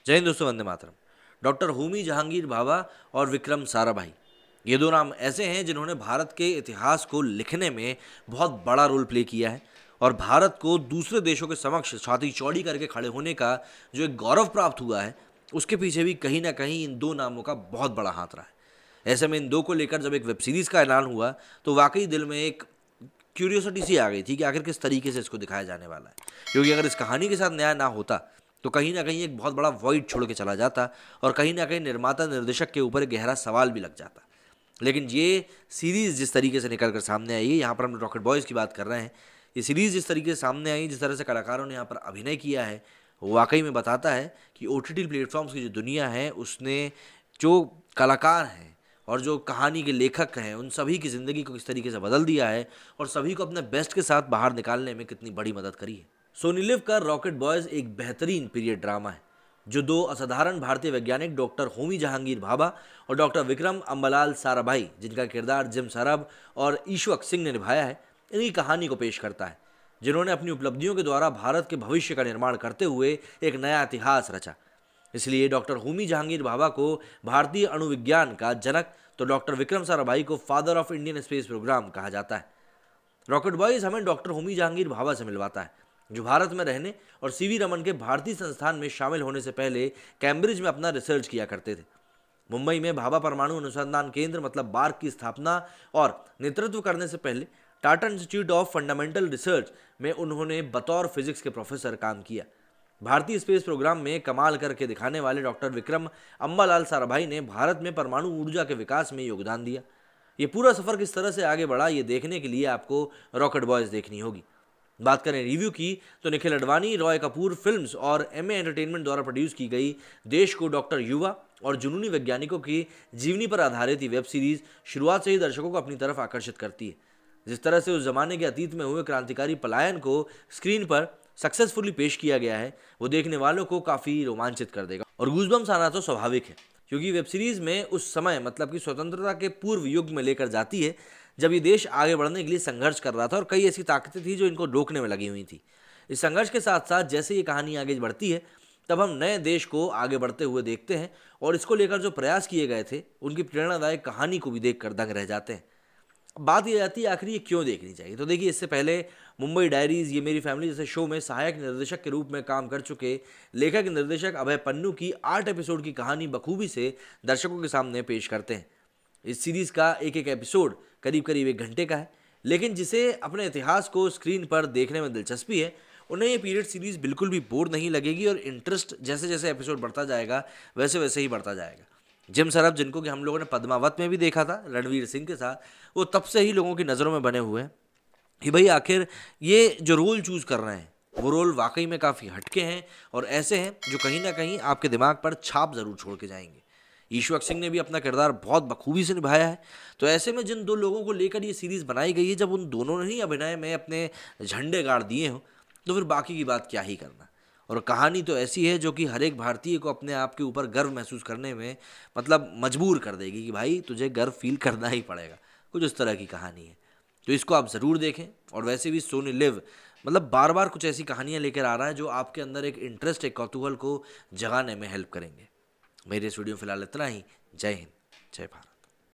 जय हिंद दोस्तों, वंदे मातरम। डॉक्टर होमी जहांगीर भाभा और विक्रम साराभाई, ये दो नाम ऐसे हैं जिन्होंने भारत के इतिहास को लिखने में बहुत बड़ा रोल प्ले किया है और भारत को दूसरे देशों के समक्ष छाती चौड़ी करके खड़े होने का जो एक गौरव प्राप्त हुआ है, उसके पीछे भी कहीं ना कहीं इन दो नामों का बहुत बड़ा हाथ रहा है। ऐसे में इन दो को लेकर जब एक वेब सीरीज़ का ऐलान हुआ तो वाकई दिल में एक क्यूरियोसिटी सी आ गई थी कि आखिर किस तरीके से इसको दिखाया जाने वाला है, क्योंकि अगर इस कहानी के साथ न्याय ना होता तो कहीं ना कहीं एक बहुत बड़ा वॉइड छोड़ के चला जाता और कहीं ना कहीं निर्माता निर्देशक के ऊपर एक गहरा सवाल भी लग जाता। लेकिन ये सीरीज़ जिस तरीके से निकल कर सामने आई है, यहाँ पर हम रॉकेट बॉयज़ की बात कर रहे हैं, ये सीरीज़ जिस तरीके से सामने आई, जिस तरह से कलाकारों ने यहाँ पर अभिनय किया है, वो वाकई में बताता है कि OTT प्लेटफॉर्म्स की जो दुनिया है उसने जो कलाकार हैं और जो कहानी के लेखक हैं उन सभी की ज़िंदगी को किस तरीके से बदल दिया है और सभी को अपने बेस्ट के साथ बाहर निकालने में कितनी बड़ी मदद करी है। सोनी लिव का रॉकेट बॉयज़ एक बेहतरीन पीरियड ड्रामा है जो दो असाधारण भारतीय वैज्ञानिक डॉक्टर होमी जहांगीर भाभा और डॉक्टर विक्रम अम्बालाल साराभाई, जिनका किरदार जिम सरब और ईश्वक सिंह ने निभाया है, इनकी कहानी को पेश करता है, जिन्होंने अपनी उपलब्धियों के द्वारा भारत के भविष्य का निर्माण करते हुए एक नया इतिहास रचा। इसलिए डॉक्टर होमी जहांगीर भाभा को भारतीय अणुविज्ञान का जनक तो डॉक्टर विक्रम साराभाई को father of Indian space programme कहा जाता है। रॉकेट बॉयज़ हमें डॉक्टर होमी जहांगीर भाभा से मिलवाता है, जो भारत में रहने और CV रमन के भारतीय संस्थान में शामिल होने से पहले कैम्ब्रिज में अपना रिसर्च किया करते थे। मुंबई में भाभा परमाणु अनुसंधान केंद्र मतलब बार्क की स्थापना और नेतृत्व करने से पहले Tata institute of fundamental research में उन्होंने बतौर फिजिक्स के प्रोफेसर काम किया। भारतीय स्पेस प्रोग्राम में कमाल करके दिखाने वाले डॉक्टर विक्रम अम्बालाल साराभाई ने भारत में परमाणु ऊर्जा के विकास में योगदान दिया। ये पूरा सफ़र किस तरह से आगे बढ़ा, ये देखने के लिए आपको रॉकेट बॉयज़ देखनी होगी। बात करें रिव्यू की तो निखिल अडवाणी, रॉय कपूर फिल्म्स और MA एंटरटेनमेंट द्वारा प्रोड्यूस की गई देश को डॉक्टर युवा और जुनूनी वैज्ञानिकों की जीवनी पर आधारित वेब सीरीज शुरुआत से ही दर्शकों को अपनी तरफ आकर्षित करती है। जिस तरह से उस जमाने के अतीत में हुए क्रांतिकारी पलायन को स्क्रीन पर सक्सेसफुली पेश किया गया है, वो देखने वालों को काफ़ी रोमांचित कर देगा और गूज़बम्स आना तो स्वाभाविक है, क्योंकि वेब सीरीज़ में उस समय मतलब कि स्वतंत्रता के पूर्व युग में लेकर जाती है जब ये देश आगे बढ़ने के लिए संघर्ष कर रहा था और कई ऐसी ताकतें थी जो इनको रोकने में लगी हुई थी। इस संघर्ष के साथ साथ जैसे ये कहानी आगे बढ़ती है तब हम नए देश को आगे बढ़ते हुए देखते हैं और इसको लेकर जो प्रयास किए गए थे उनकी प्रेरणादायक कहानी को भी देख कर दंग रह जाते हैं। अब बात ये आती है आखिर ये क्यों देखनी चाहिए। तो देखिए, इससे पहले मुंबई डायरीज़, ये मेरी फैमिली जैसे शो में सहायक निर्देशक के रूप में काम कर चुके लेखक निर्देशक अभय पन्नू की 8 एपिसोड की कहानी बखूबी से दर्शकों के सामने पेश करते हैं। इस सीरीज़ का एक एक एपिसोड करीब करीब 1 घंटे का है, लेकिन जिसे अपने इतिहास को स्क्रीन पर देखने में दिलचस्पी है उन्हें ये पीरियड सीरीज़ बिल्कुल भी बोर नहीं लगेगी और इंटरेस्ट जैसे जैसे एपिसोड बढ़ता जाएगा वैसे वैसे ही बढ़ता जाएगा। जिम सरब, जिनको कि हम लोगों ने पद्मावत में भी देखा था रणवीर सिंह के साथ, वो तब से ही लोगों की नज़रों में बने हुए हैं कि भाई आखिर ये जो रोल चूज़ कर रहे हैं वो रोल वाकई में काफ़ी हटके हैं और ऐसे हैं जो कहीं ना कहीं आपके दिमाग पर छाप ज़रूर छोड़ के जाएंगे। ईश्वक सिंह ने भी अपना किरदार बहुत बखूबी से निभाया है। तो ऐसे में जिन दो लोगों को लेकर ये सीरीज़ बनाई गई है, जब उन दोनों ने ही अभिनय में अपने झंडे गाड़ दिए हों तो फिर बाकी की बात क्या ही करना। और कहानी तो ऐसी है जो कि हर एक भारतीय को अपने आप के ऊपर गर्व महसूस करने में मतलब मजबूर कर देगी कि भाई तुझे गर्व फील करना ही पड़ेगा। कुछ उस तरह की कहानी है, तो इसको आप ज़रूर देखें। और वैसे भी सोनी लिव मतलब बार बार कुछ ऐसी कहानियाँ लेकर आ रहा है जो आपके अंदर एक इंटरेस्ट, एक कौतूहल को जगाने में हेल्प करेंगे। मेरे इस वीडियो में फिलहाल इतना ही। जय हिंद, जय भारत।